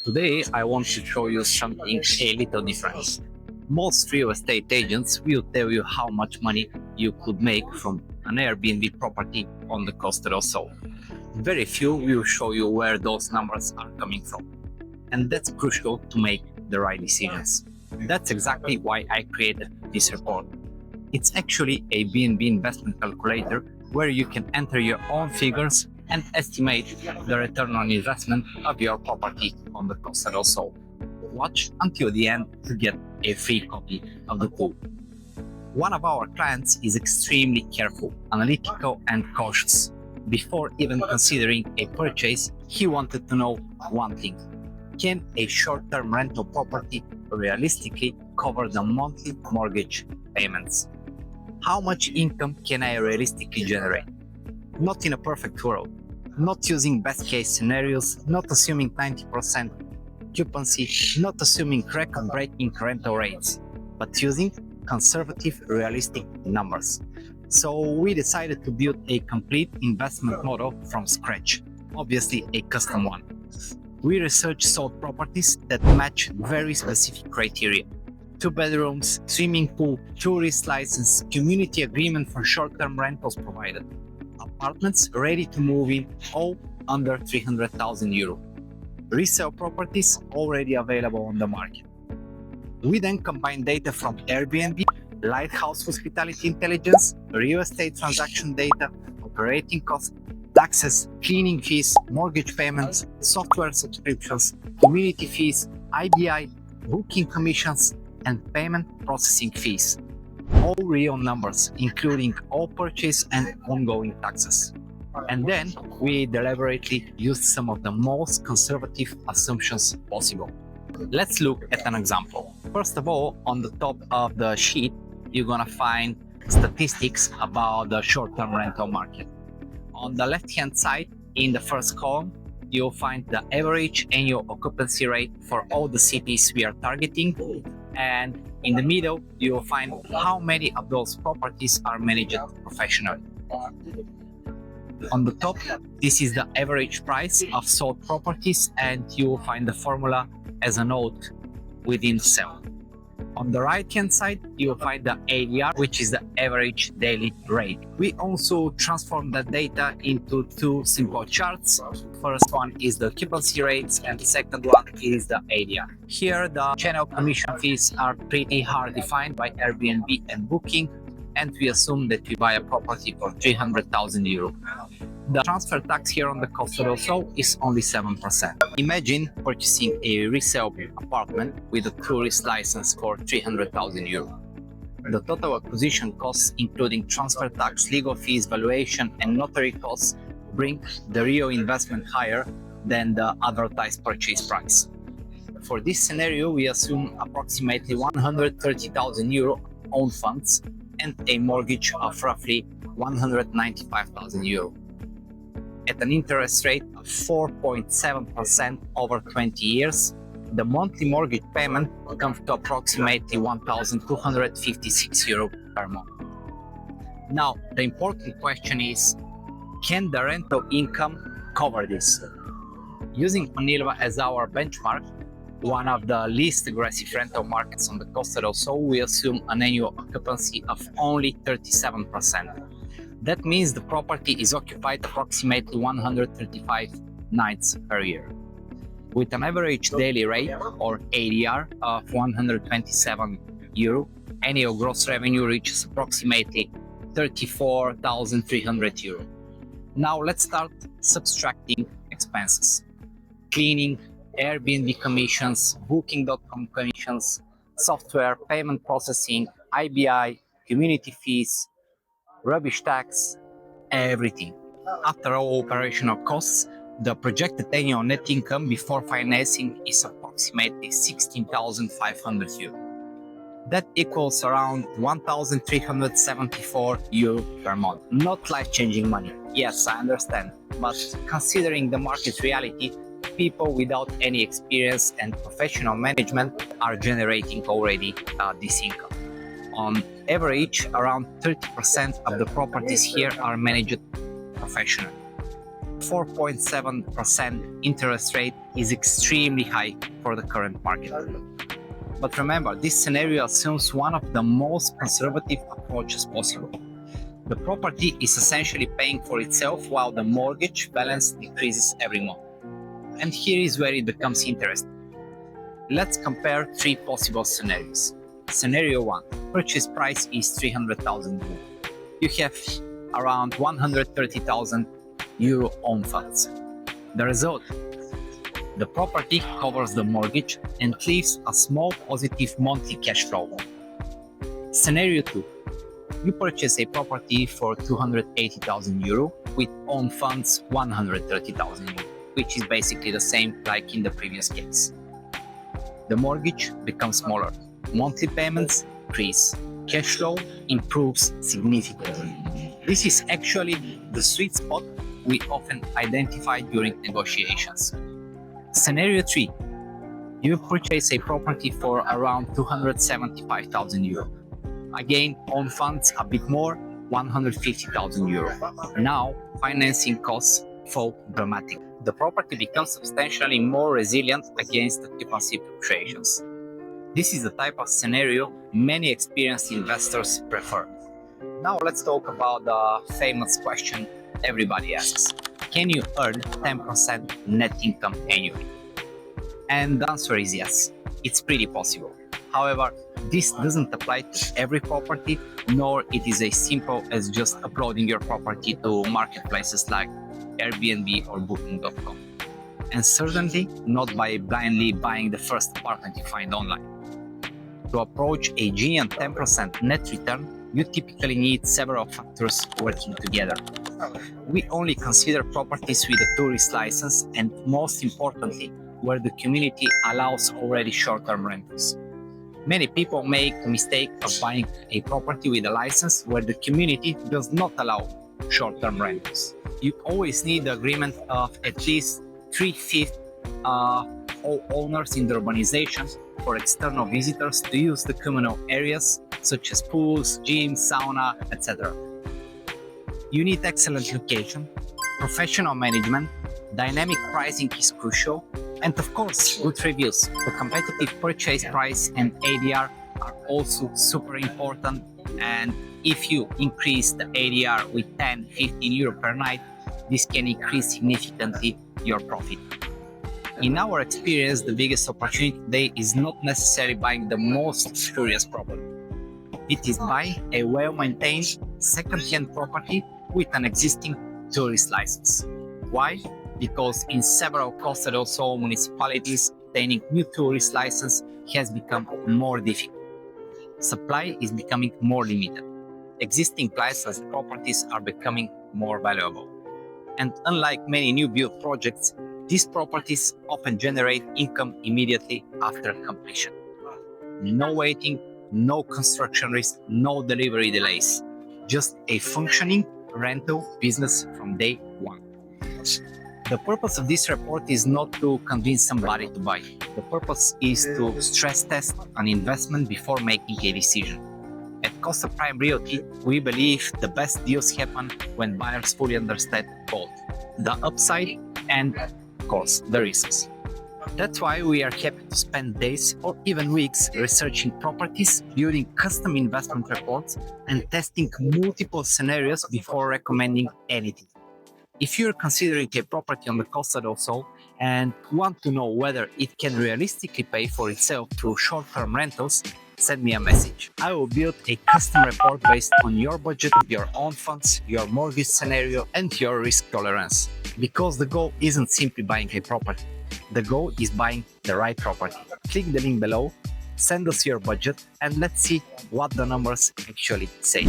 Today, I want to show you something a little different. Most real estate agents will tell you how much money you could make from an Airbnb property on the Costa del Sol. Very few will show you where those numbers are coming from. And that's crucial to make the right decisions. That's exactly why I created this report. It's actually a B&B investment calculator where you can enter your own figures and estimate the return on investment of your property on the Costa del Sol. Watch until the end to get a free copy of the tool. One of our clients is extremely careful, analytical, and cautious. Before even considering a purchase, he wanted to know one thing. Can a short-term rental property realistically cover the monthly mortgage payments? How much income can I realistically generate? Not in a perfect world, not using best case scenarios, not assuming 90% occupancy, not assuming record-breaking rental rates, but using conservative, realistic numbers. So we decided to build a complete investment model from scratch, obviously a custom one. We researched sold properties that match very specific criteria. 2 bedrooms, swimming pool, tourist license, community agreement for short-term rentals provided. Apartments ready to move in, all under 300,000 euro. Resale properties already available on the market. We then combine data from Airbnb, Lighthouse hospitality intelligence, real estate transaction data, operating costs, taxes, cleaning fees, mortgage payments, software subscriptions, community fees, IBI, booking commissions, and payment processing fees. All real numbers, including all purchase and ongoing taxes. And then we deliberately used some of the most conservative assumptions possible. Let's look at an example. First of all, on the top of the sheet, you're gonna find statistics about the short-term rental market. On the left-hand side, in the first column, you'll find the average annual occupancy rate for all the cities we are targeting. And in the middle, you'll find how many of those properties are managed professionally. On the top, this is the average price of sold properties, and you will find the formula as a note within the cell. On the right-hand side, you will find the ADR, which is the average daily rate. We also transform that data into 2 simple charts. First one is the occupancy rates, and the second one is the ADR. Here, the channel commission fees are pretty hard defined by Airbnb and Booking, and we assume that we buy a property for 300,000 euro. The transfer tax here on the Costa del Sol is only 7%. Imagine purchasing a resale apartment with a tourist license for 300,000 euro. The total acquisition costs, including transfer tax, legal fees, valuation, and notary costs, bring the real investment higher than the advertised purchase price. For this scenario, we assume approximately 130,000 euro own funds and a mortgage of roughly 195,000 euro. At an interest rate of 4.7% over 20 years, the monthly mortgage payment comes to approximately 1,256 euro per month. Now, the important question is, can the rental income cover this? Using Manila as our benchmark, one of the least aggressive rental markets on the Costa del Sol, we assume an annual occupancy of only 37%. That means the property is occupied approximately 135 nights per year. With an average daily rate, or ADR, of 127 euro, annual gross revenue reaches approximately 34,300 euro. Now let's start subtracting expenses. Cleaning, Airbnb commissions, Booking.com commissions, software, payment processing, IBI, community fees, rubbish tax, everything. After all operational costs, the projected annual net income before financing is approximately 16,500 euro. That equals around 1,374 euro per month. Not life-changing money. Yes, I understand. But considering the market reality, people without any experience and professional management are generating already this income. On average, around 30% of the properties here are managed professionally. 4.7% interest rate is extremely high for the current market. But remember, this scenario assumes one of the most conservative approaches possible. The property is essentially paying for itself while the mortgage balance decreases every month. And here is where it becomes interesting. Let's compare three possible scenarios. Scenario 1. Purchase price is 300,000 euro. You have around 130,000 euro own funds. The result: the property covers the mortgage and leaves a small positive monthly cash flow. Scenario 2. You purchase a property for 280,000 euro with own funds 130,000 euro, which is basically the same like in the previous case. The mortgage becomes smaller, monthly payments increase, cash flow improves significantly. This is actually the sweet spot we often identify during negotiations. Scenario 3. You purchase a property for around 275,000 euro. Again, own funds a bit more, 150,000 euro. Now, financing costs fall dramatically. The property becomes substantially more resilient against occupancy fluctuations. This is the type of scenario many experienced investors prefer. Now let's talk about the famous question everybody asks. Can you earn 10% net income annually? And the answer is yes, it's pretty possible. However, this doesn't apply to every property, nor it is as simple as just uploading your property to marketplaces like Airbnb or Booking.com. And certainly not by blindly buying the first apartment you find online. To approach a genuine 10% net return, you typically need several factors working together. We only consider properties with a tourist license and, most importantly, where the community allows already short-term rentals. Many people make the mistake of buying a property with a license where the community does not allow short-term rentals. You always need the agreement of at least 3/5 all owners in the urbanization for external visitors to use the communal areas such as pools, gyms, sauna, etc. You need excellent location, professional management, dynamic pricing is crucial, and of course, good reviews. The competitive purchase price and ADR are also super important, and if you increase the ADR with 10-15 euro per night, this can increase significantly your profit. In our experience, the biggest opportunity today is not necessarily buying the most spurious property. It is buying a well-maintained second-hand property with an existing tourist license. Why? Because in several Costa del Sol municipalities, obtaining new tourist license has become more difficult. Supply is becoming more limited. Existing licensed properties are becoming more valuable. And unlike many new build projects, these properties often generate income immediately after completion. No waiting, no construction risk, no delivery delays. Just a functioning rental business from day one. The purpose of this report is not to convince somebody to buy. The purpose is to stress test an investment before making a decision. At Costa Prime Realty, we believe the best deals happen when buyers fully understand both the upside and, of course, the risks. That's why we are happy to spend days or even weeks researching properties, building custom investment reports, and testing multiple scenarios before recommending anything. If you're considering a property on the Costa del Sol and want to know whether it can realistically pay for itself through short-term rentals, send me a message. I will build a custom report based on your budget, your own funds, your mortgage scenario, and your risk tolerance. Because the goal isn't simply buying a property. The goal is buying the right property. Click the link below, send us your budget, and let's see what the numbers actually say.